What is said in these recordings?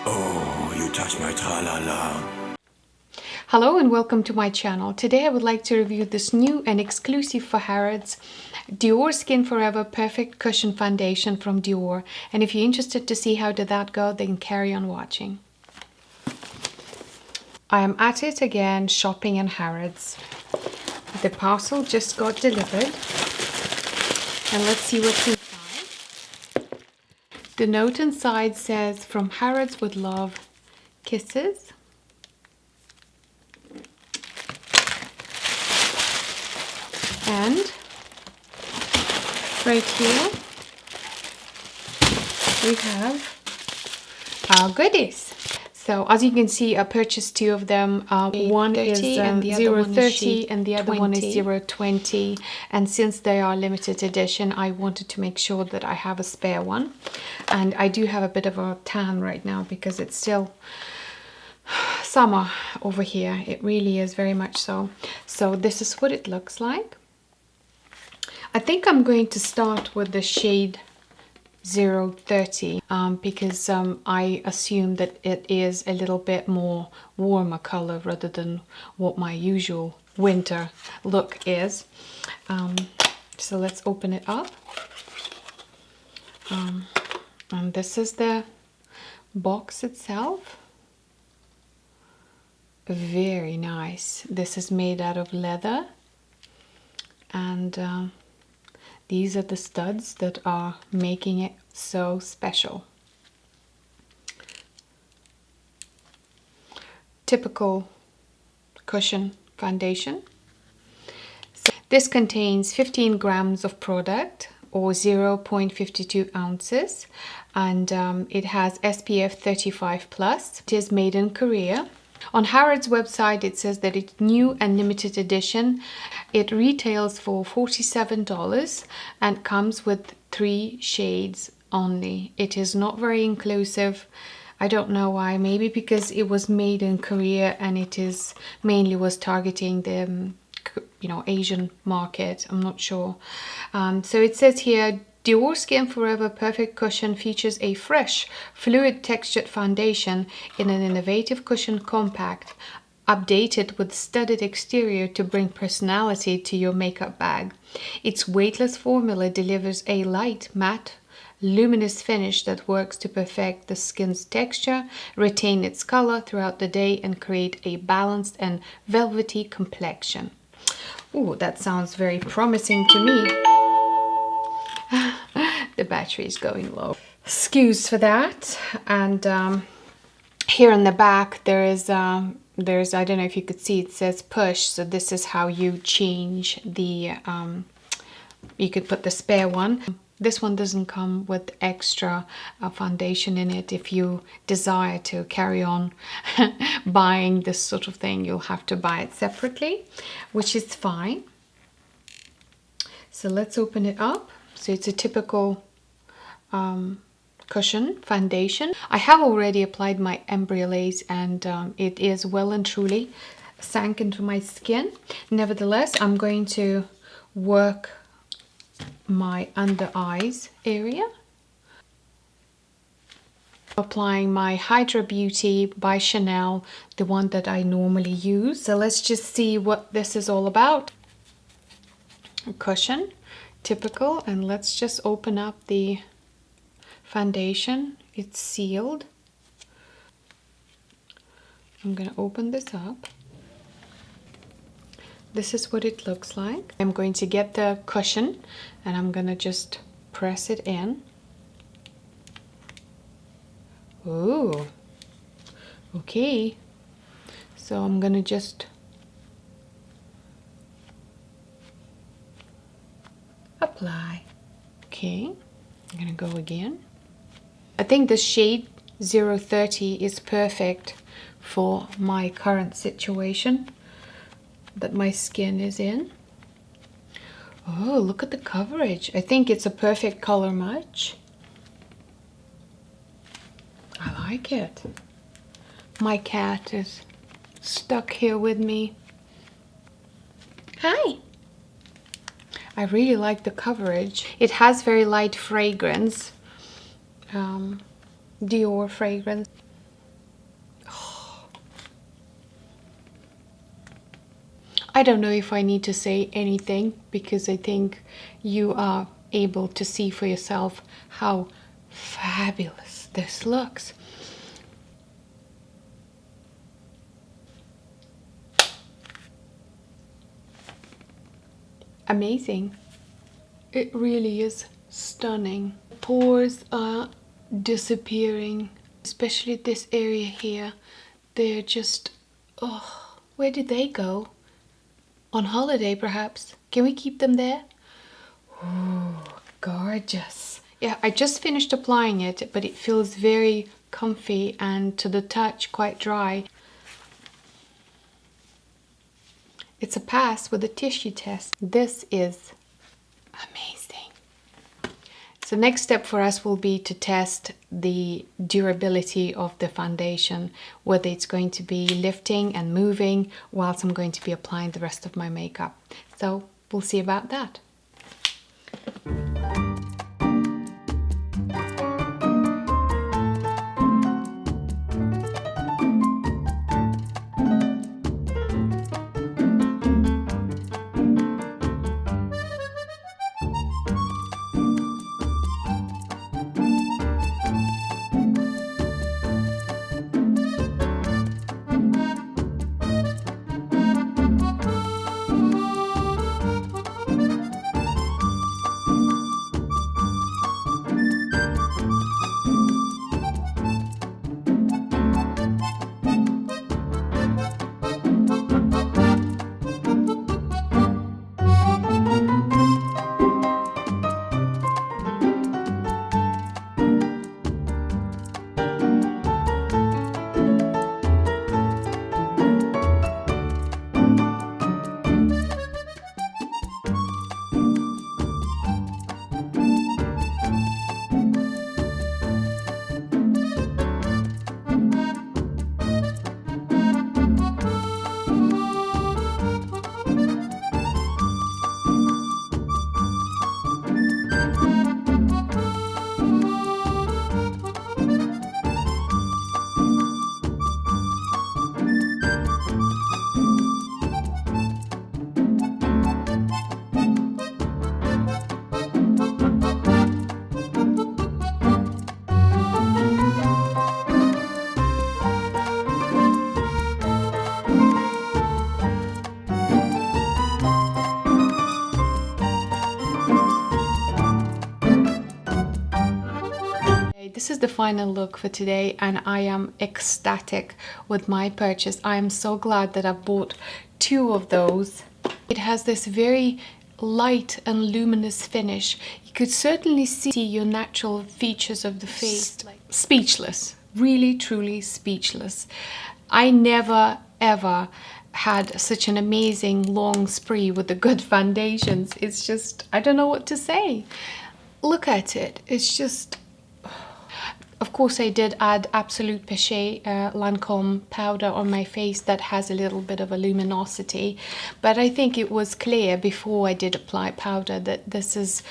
Oh, you touch my tra-la-la. Hello and welcome to my channel. Today I would like to review this new and exclusive for Harrods Diorskin Forever Perfect Cushion Foundation from Dior. And if you're interested to see how did that go, then carry on watching. I am at it again, shopping in Harrods. The parcel just got delivered. And let's see what's inside. The note inside says, "From Harrods with love, kisses." And right here we have our goodies. So as you can see, I purchased two of them. One is 030 and the other one is 020. And since they are limited edition, I wanted to make sure that I have a spare one. And I do have a bit of a tan right now because it's still summer over here. It really is very much so. So this is what it looks like. I think I'm going to start with the shade 030 because I assume that it is a little bit more warmer color rather than what my usual winter look is. So let's open it up. And this is the box itself. Very nice. This is made out of leather, and these are the studs that are making it so special. Typical cushion foundation. So this contains 15 grams of product or 0.52 ounces, and it has SPF 35 plus. It is made in Korea. On Harrods website it says that it's new and limited edition. It retails for $47 and comes with 3 shades only. It is not very inclusive. I don't know why. Maybe because it was made in Korea and it is mainly was targeting the Asian market. I'm not sure. So it says here, Diorskin Forever Perfect Cushion features a fresh, fluid textured foundation in an innovative cushion compact, updated with studded exterior to bring personality to your makeup bag. Its weightless formula delivers a light, matte, luminous finish that works to perfect the skin's texture, retain its color throughout the day, and create a balanced and velvety complexion. Ooh, that sounds very promising to me. The battery is going low. Excuse for that. And here in the back there's I don't know if you could see, it says push. So this is how you change the you could put the spare one. This one doesn't come with extra foundation in it. If you desire to carry on buying this sort of thing, you'll have to buy it separately, which is fine. So let's open it up. So it's a typical cushion foundation. I have already applied my embryolaze and it is well and truly sank into my skin. Nevertheless, I'm going to work my under eyes area. Applying my Hydra Beauty by Chanel, the one that I normally use. So let's just see what this is all about. A cushion, typical, and let's just open up the foundation. It's sealed. I'm gonna open this up. This is what it looks like. I'm going to get the cushion and I'm gonna just press it in. Ooh, okay. So I'm gonna just apply. Okay, I'm gonna go again. I think the shade 030 is perfect for my current situation that my skin is in. Oh, look at the coverage. I think it's a perfect color match. I like it. My cat is stuck here with me. Hi. I really like the coverage. It has very light fragrance. Dior fragrance. I don't know if I need to say anything because I think you are able to see for yourself how fabulous this looks. Amazing. It really is stunning. Pores are disappearing, especially this area here. They're just, oh, where did they go? On holiday, perhaps? Can we keep them there? Oh, gorgeous. Yeah, I just finished applying it, but it feels very comfy and to the touch quite dry. It's a pass with a tissue test. This is amazing. So next step for us will be to test the durability of the foundation, whether it's going to be lifting and moving whilst I'm going to be applying the rest of my makeup. So we'll see about that. This is the final look for today and I am ecstatic with my purchase. I am so glad that I bought 2 of those. It has this very light and luminous finish. You could certainly see your natural features of the face. Speechless, really truly speechless. I never ever had such an amazing long spree with the good foundations. It's just, I don't know what to say. Look at it, it's just... Of course, I did add Absolute Péché Lancôme powder on my face that has a little bit of a luminosity, but I think it was clear before I did apply powder that this is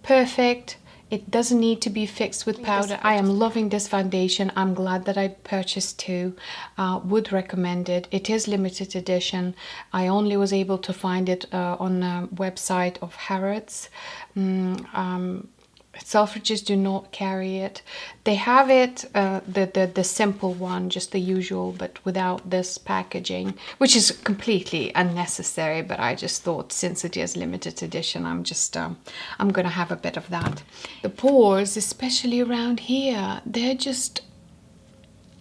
perfect. It doesn't need to be fixed with powder. I am loving this foundation. I'm glad that I purchased 2. Would recommend it. It is limited edition. I only was able to find it on the website of Harrods. Selfridges do not carry it. They have it, the simple one, just the usual, but without this packaging, which is completely unnecessary. But I just thought, since it is limited edition, I'm gonna have a bit of that. The pores, especially around here, they're just...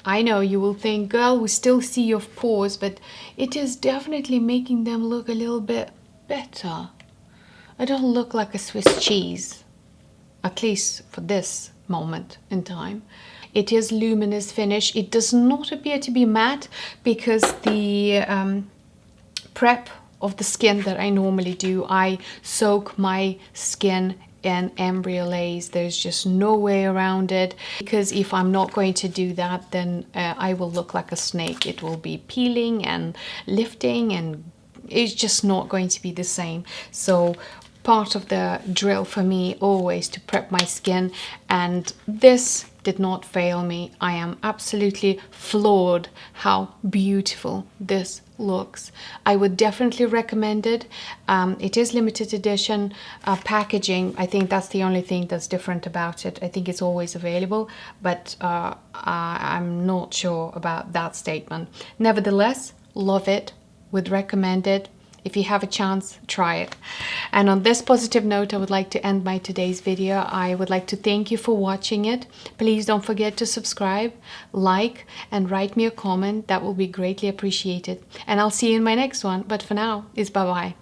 I know you will think, girl, we still see your pores, but it is definitely making them look a little bit better. I don't look like a Swiss cheese. At least for this moment in time. It is luminous finish. It does not appear to be matte because the prep of the skin that I normally do, I soak my skin in embryolase. There's just no way around it, because if I'm not going to do that, then I will look like a snake. It will be peeling and lifting and it's just not going to be the same. So part of the drill for me always to prep my skin, and this did not fail me. I am absolutely floored how beautiful this looks. I would definitely recommend it. It is limited edition packaging. I think that's the only thing that's different about it. I think it's always available, but I'm not sure about that statement. Nevertheless, love it, would recommend it. If you have a chance, try it. And on this positive note, I would like to end my today's video. I would like to thank you for watching it. Please don't forget to subscribe, like, and write me a comment. That will be greatly appreciated. And I'll see you in my next one. But for now, it's bye-bye.